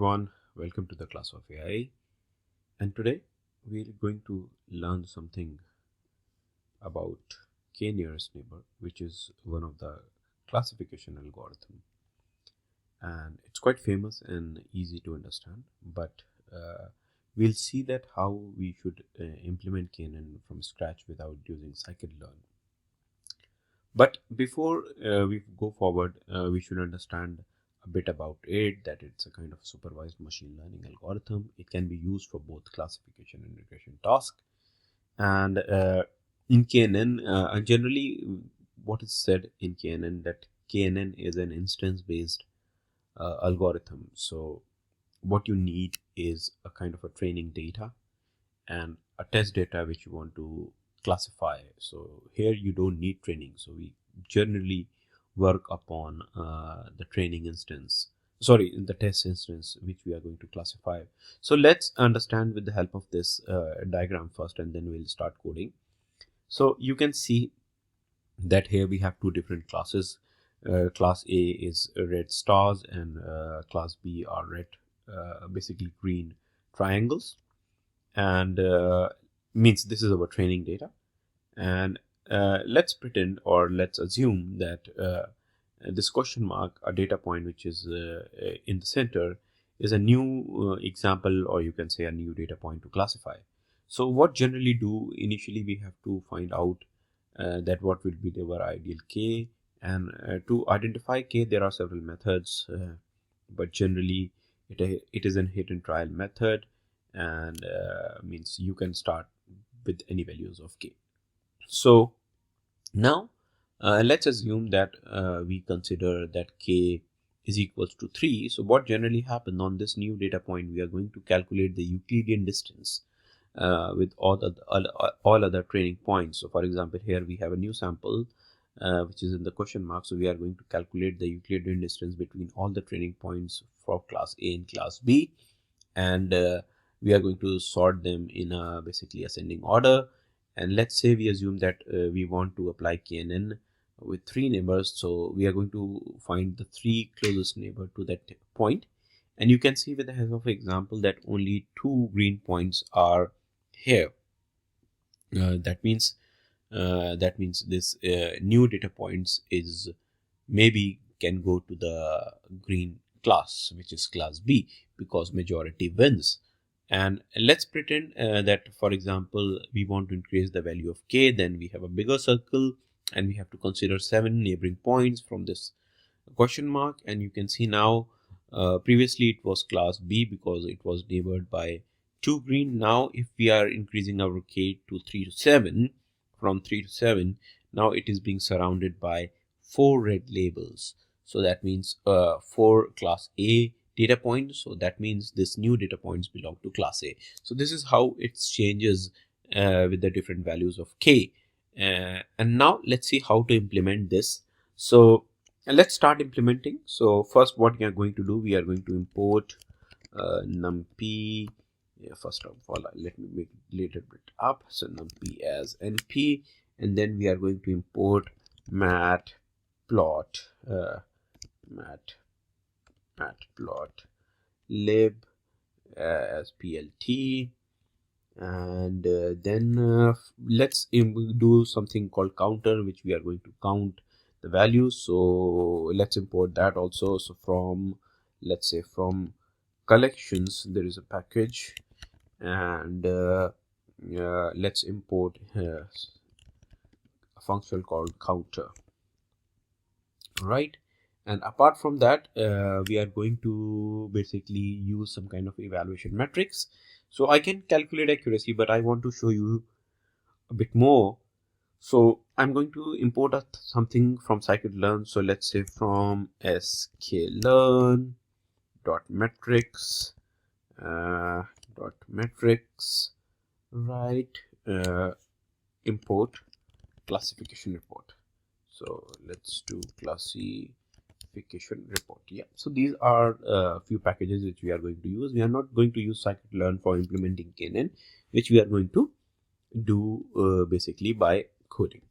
everyone, welcome to the class of AI, and today we're going to learn something about K-nearest neighbor, which is one of the classification algorithm, and it's quite famous and easy to understand, but we'll see that how we should implement KNN from scratch without using scikit-learn. But before we go forward, we should understand a bit about it, that it's a kind of supervised machine learning algorithm. It can be used for both classification and regression tasks. And in KNN, generally what is said in KNN that KNN is an instance-based algorithm. So what you need is a kind of a training data and a test data which you want to classify. So here you don't need training, so we generally work upon the training instance, the test instance which we are going to classify. So let's understand with the help of this diagram first, and then we'll start coding. So you can see that here we have two different classes. Class A is red stars, and class B are red, basically green triangles, and means this is our training data. And let's pretend, or let's assume that this question mark, a data point which is in the center, is a new example, or you can say a new data point to classify. So what generally do, initially we have to find out that what will be our ideal K, and to identify K there are several methods, but generally it is a hit and trial method, and means you can start with any values of K. So now let's assume that we consider that K is equals to 3. So what generally happens on this new data point, we are going to calculate the Euclidean distance with all other training points. So for example, here we have a new sample which is in the question mark. So we are going to calculate the Euclidean distance between all the training points for class A and class B, and we are going to sort them in a basically ascending order. And let's say we assume that we want to apply KNN with 3 neighbors. So we are going to find the 3 closest neighbor to that point. And you can see with the help of example that only 2 green points are here. That means this new data points is maybe can go to the green class, which is class B, because majority wins. And let's pretend that, for example, we want to increase the value of K. Then we have a bigger circle, and we have to consider 7 neighboring points from this question mark. And you can see now previously it was class B because it was neighbored by 2 green. Now if we are increasing our K to 3 to 7, from 3 to 7, now it is being surrounded by 4 red labels. So that means 4 class A data points. So that means this new data points belong to class A. So this is how it changes with the different values of K. And now let's see how to implement this. So let's start implementing. So first what we are going to do, we are going to import numpy. First of all, let me make it a little bit up. So numpy as np, and then we are going to import matplot lib as plt, and then let's do something called counter, which we are going to count the values. So let's import that also. So from, let's say, from collections there is a package, and let's import a function called counter, right? And apart from that, we are going to basically use some kind of evaluation metrics. So I can calculate accuracy, but I want to show you a bit more. So I'm going to import something from scikit-learn. So let's say from sklearn dot metrics, right, import classification report. So let's do classification report. Yeah, so these are a few packages which we are going to use. We are not going to use scikit-learn for implementing KNN, which we are going to do basically by coding.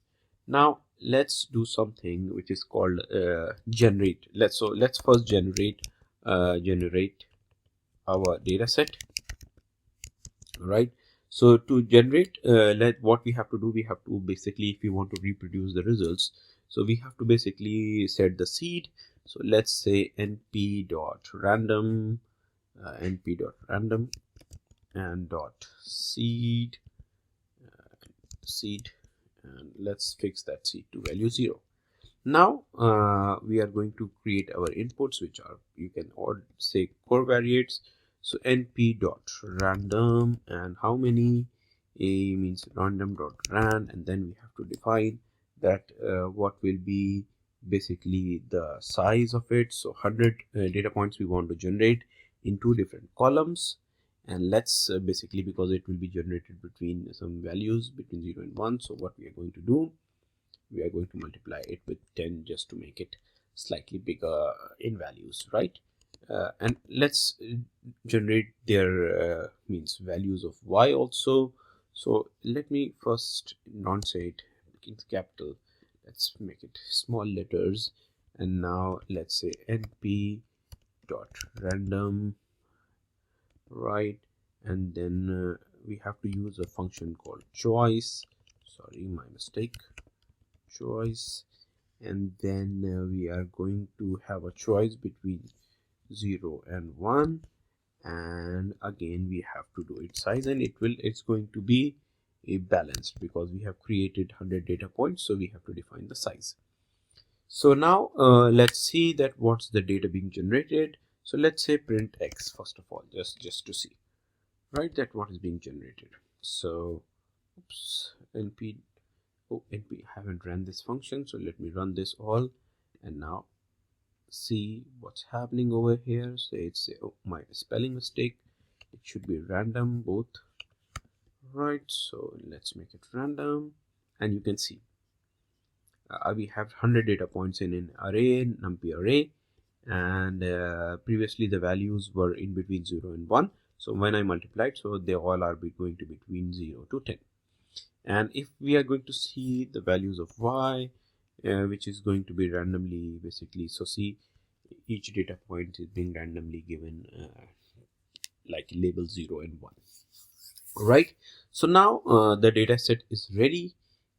Now let's do something which is called generate. Let's first generate our data set, right? So to generate what we have to do, we have to basically, if we want to reproduce the results, so we have to basically set the seed. So let's say np.random np.random and dot seed and let's fix that seed to value 0. Now we are going to create our inputs, which are, you can all say, core variates. So np dot random, and how many, a means random dot ran, and then we have to define that what will be basically the size of it. So 100 data points we want to generate in 2 different columns, and let's basically, because it will be generated between some values between 0 and 1, so what we are going to do, we are going to multiply it with 10 just to make it slightly bigger in values, right? And let's generate their means values of y also. So let me first not say it in capital, let's make it small letters, and now let's say np dot random, right? And then we have to use a function called choice, sorry, my mistake, choice. And then we are going to have a choice between 0 and 1, and again we have to do its size, and it's going to be a balanced, because we have created 100 data points, so we have to define the size. So now let's see that what's the data being generated. So let's say print x first of all, just to see, right, that what is being generated. So oops, np haven't ran this function, so let me run this all, and now see what's happening over here. So it's my spelling mistake, it should be random both, right? So let's make it random, and you can see we have 100 data points in an array, numpy array, and previously the values were in between 0 and 1. So when I multiplied, so they all are going to between 0 to 10. And if we are going to see the values of y, which is going to be randomly basically, so see, each data point is being randomly given like label 0 and 1, right? So now the data set is ready,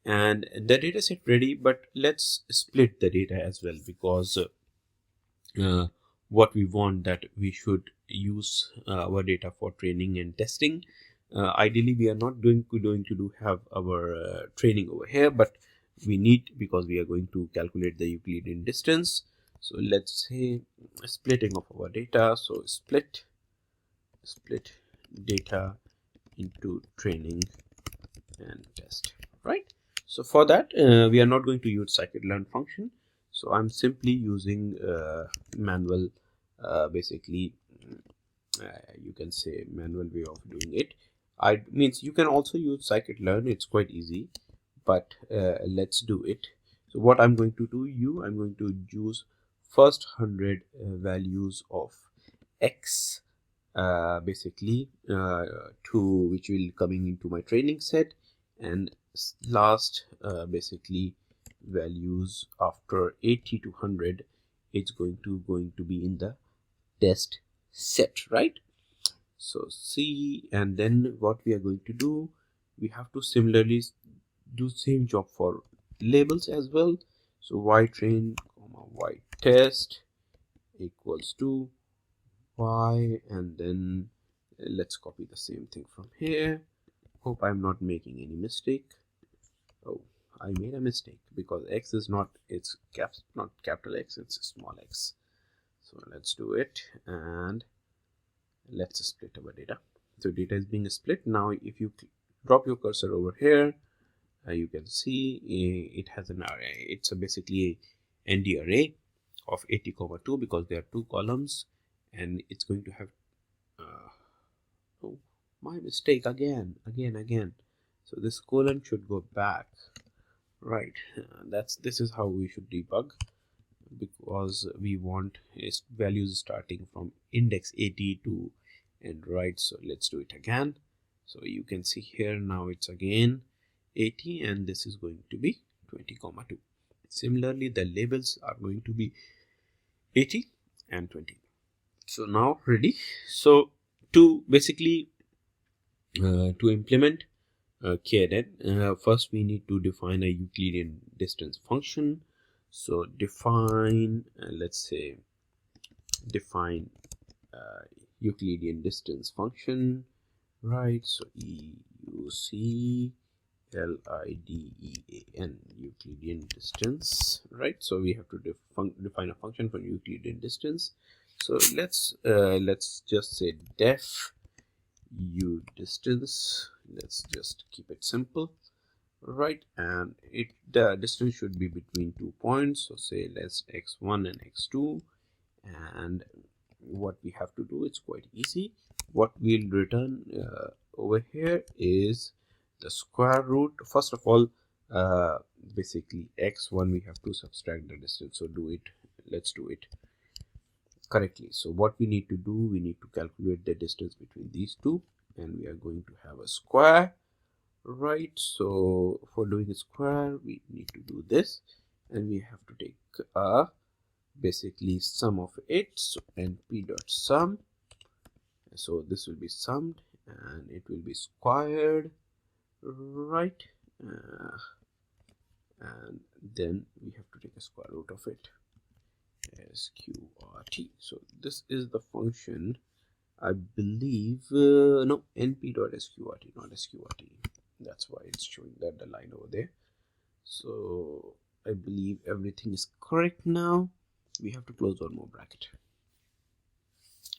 and the data set ready, but let's split the data as well, because what we want, that we should use our data for training and testing. Ideally we are not going to have our training over here, but we need, because we are going to calculate the Euclidean distance. So let's say splitting of our data, so split data into training and test, right? So for that we are not going to use scikit-learn function, so I'm simply using manual basically you can say manual way of doing it. I means you can also use scikit-learn, it's quite easy, but let's do it. So what I'm going to do, I'm going to use first 100 values of x basically to which will coming into my training set, and last basically values after 80 to 100, it's going to be in the test set, right? So see, and then what we are going to do, we have to similarly do same job for labels as well. So y train comma y test equals to y, and then let's copy the same thing from here. Hope I'm not making any mistake. Oh, I made a mistake, because x is not, it's not capital X, it's small x. So let's do it, and let's split our data. So data is being split. Now if you drop your cursor over here, you can see it has an array. It's basically a ND array of 80,2, because there are 2 columns, and it's going to have oh, my mistake again. So this colon should go back, right? This is how we should debug, because we want values starting from index 80 to end, right? So let's do it again. So you can see here now it's again 80, and this is going to be 20,2. Similarly, the labels are going to be 80 and 20. So now ready. So to basically to implement KNN, first we need to define a Euclidean distance function. So define let's say define Euclidean distance function, right? So EUCLIDEAN, Euclidean distance, right? So we have to define a function for Euclidean distance. So let's just say def U distance. Let's just keep it simple, right? And the distance should be between 2 points. So say let's x1 and x2. And what we have to do, it's quite easy. What we'll return over here is the square root. First of all, basically x1 we have to subtract the distance. So let's do it correctly. So what we need to do, we need to calculate the distance between these two, and we are going to have a square, right? So for doing a square, we need to do this, and we have to take a basically sum of it. So np dot sum, so this will be summed and it will be squared, right? And then we have to take a square root of it, sqrt. So this is the function, I believe. No, np dot sqrt, not sqrt. That's why it's showing that the line over there. So I believe everything is correct now. We have to close one more bracket,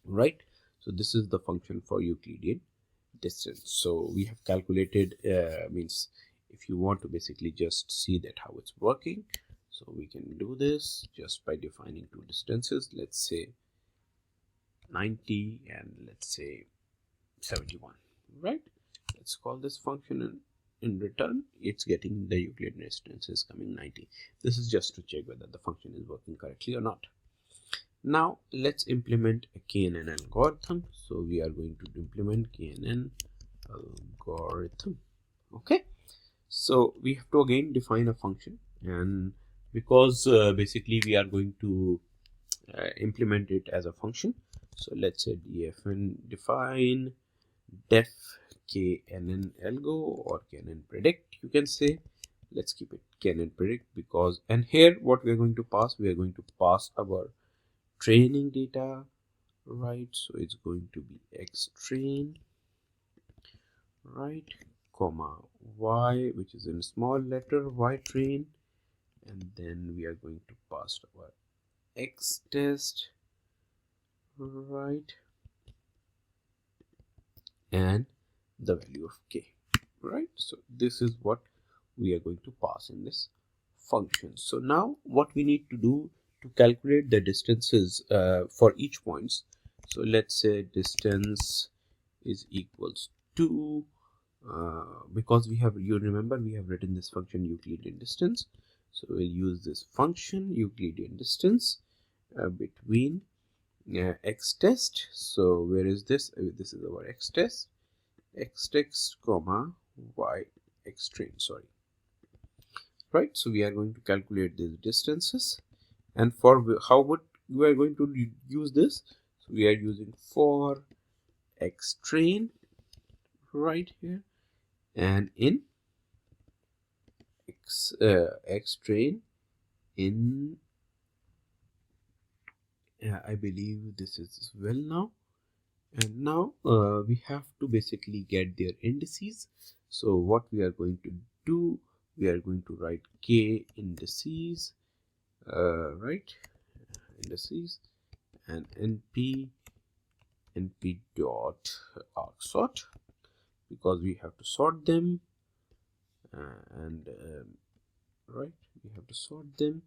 right? So this is the function for Euclidean distance. So we have calculated, means if you want to basically just see that how it's working, so we can do this just by defining two distances. Let's say 90 and let's say 71, right? Let's call this function, and in return it's getting the Euclidean distance is coming 90. This is just to check whether the function is working correctly or not. Now let's implement a KNN algorithm. So we are going to implement KNN algorithm. Okay, so we have to again define a function, and because basically we are going to implement it as a function, so let's say dfn define def KNN algo or KNN predict, you can say. Let's keep it KNN predict, because, and here what we are going to pass, we are going to pass our training data, right? So it's going to be x train, right, comma y, which is in small letter, y train, and then we are going to pass our x test, right, and the value of k, right? So this is what we are going to pass in this function. So now what we need to do to calculate the distances for each points, so let's say distance is equals to because we have, you remember we have written this function Euclidean distance, so we'll use this function Euclidean distance between x test. So where is this? This is our x test, comma y x train, sorry, right? So we are going to calculate these distances, and for how would we are going to use this, so we are using for x train right here, and in x train in I believe this is well now. And now we have to basically get their indices. So what we are going to do, we are going to write k indices, right, indices, and np dot arcsort, because we have to sort them, and right, we have to sort them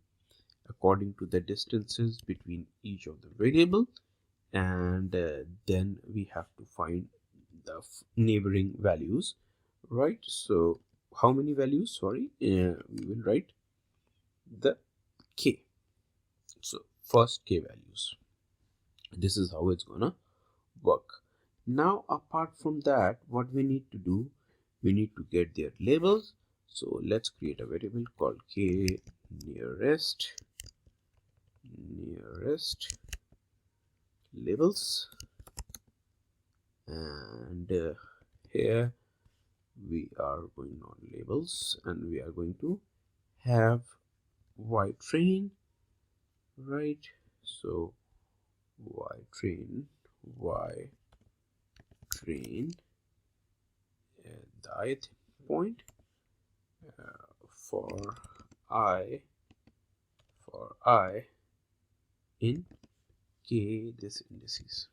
according to the distances between each of the variable, and then we have to find the neighboring values, right? So how many values, sorry, we will write the k. So first k values, this is how it's gonna work. Now apart from that, what we need to do, we need to get their labels. So let's create a variable called k nearest labels, and here we are going on labels, and we are going to have y train, right? So y train the ith point for I in k this indices,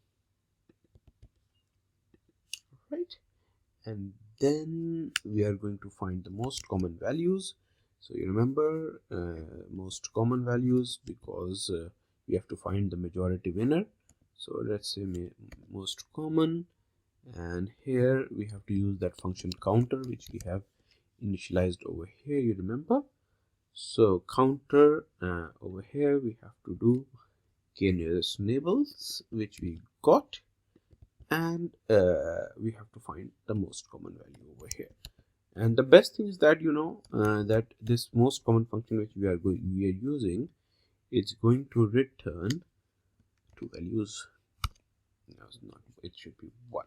right? And then we are going to find the most common values. So you remember most common values, because we have to find the majority winner. So let's say most common, and here we have to use that function counter which we have initialized over here, you remember. So counter over here we have to do k-nearest neighbors, which we got, and we have to find the most common value over here. And the best thing is that that this most common function which we are using, it's going to return two values. No, it's not, it should be 1,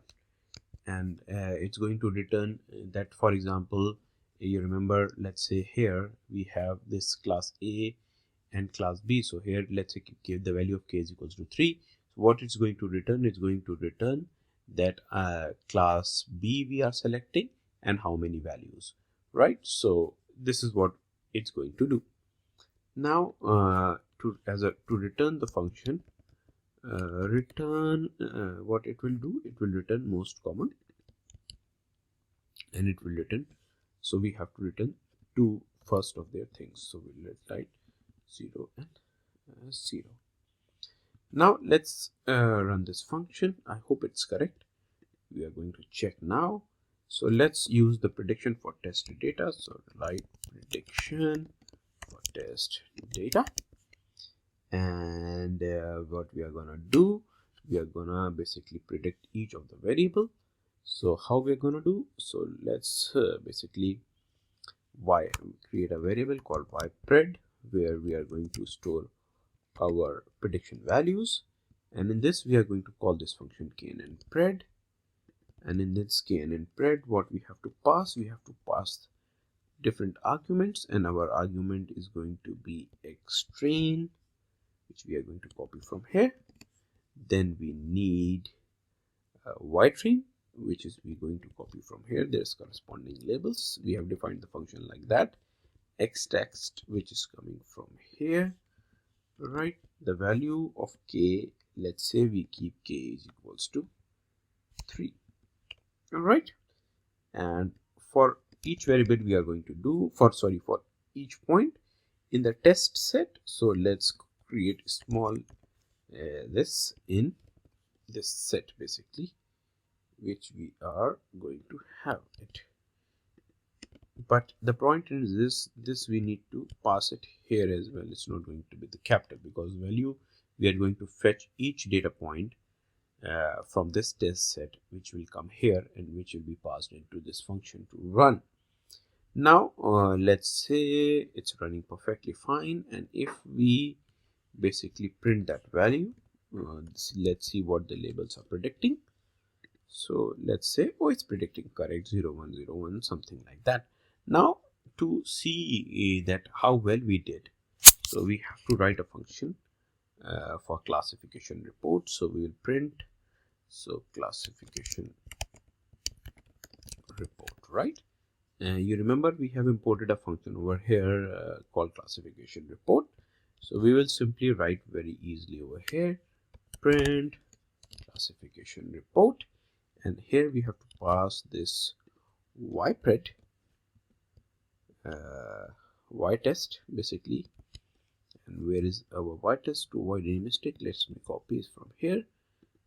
and it's going to return that, for example, you remember, let's say here we have this class A and class B. So here let's say give the value of k is equals to 3. So what it's going to return, it's going to return that class B we are selecting and how many values, right? So this is what it's going to do. Now to return the function, what it will do, it will return most common, and it will return, so we have to return two first of their things. So we'll write 0 and 0. Now let's run this function. I hope it's correct. We are going to check now. So let's use the prediction for test data. So write prediction for test data, and what we are gonna do, we are gonna basically predict each of the variable. So how we're gonna do, so let's basically create a variable called ypred, where we are going to store our prediction values, and in this we are going to call this function KNN pred. And in this KNN pred, what we have to pass, we have to pass different arguments, and our argument is going to be xtrain, which we are going to copy from here. Then we need ytrain, which is we're going to copy from here. There's corresponding labels. We have defined the function like that. Xtext, which is coming from here, right? The value of k, let's say we keep k is equals to 3. All right, and for each variable we are going to do for each point in the test set. So let's create small this in this set basically, which we are going to have it. But the point is this we need to pass it here as well. It's not going to be the capital, because value we are going to fetch each data point from this test set, which will come here and which will be passed into this function to run. Now let's say it's running perfectly fine, and if we basically print that value, let's see what the labels are predicting. So let's say, oh, it's predicting correct 0101, something like that. Now to see that how well we did, so we have to write a function for classification report. So we will print, so classification report, right? You remember we have imported a function over here called classification report. So we will simply write very easily over here, print classification report, and here we have to pass this ypred ytest basically. And where is our ytest? To avoid any mistake, let's make copies from here.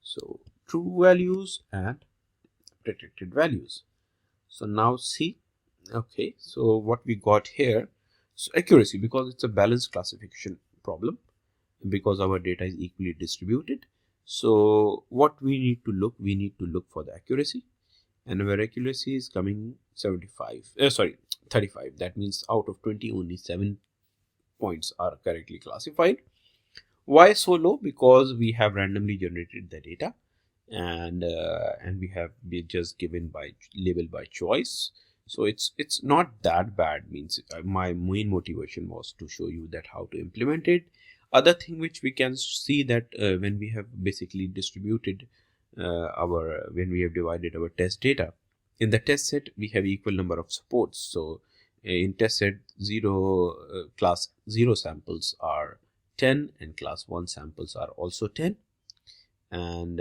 So true values and predicted values. So now see, okay, so what we got here, so accuracy, because it's a balanced classification problem, because our data is equally distributed. So what we need to look, we need to look for the accuracy, and our accuracy is coming 35. That means out of 20, only 7 points are correctly classified. Why so low? Because we have randomly generated the data, and we have been just given by label by choice. So it's not that bad. Means my main motivation was to show you that how to implement it. Other thing which we can see that when we have basically distributed our when we have divided our test data in the test set, we have equal number of supports. So in test set 0 class 0 samples are 10 and class 1 samples are also 10. And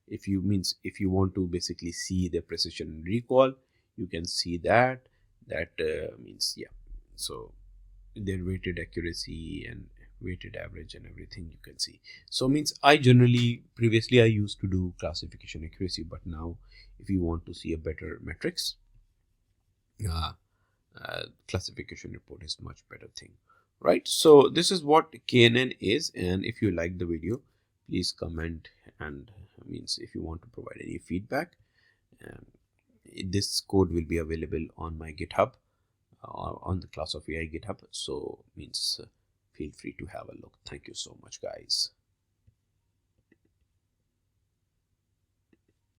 if you want to basically see the precision and recall, you can see that means yeah. So their weighted accuracy and weighted average and everything you can see. So means I generally previously I used to do classification accuracy, but now if you want to see a better metrics, classification report is much better thing, right? So this is what KNN is, and if you like the video, please comment, and means if you want to provide any feedback, this code will be available on my GitHub, on the Class of AI GitHub. So means feel free to have a look. Thank you so much, guys.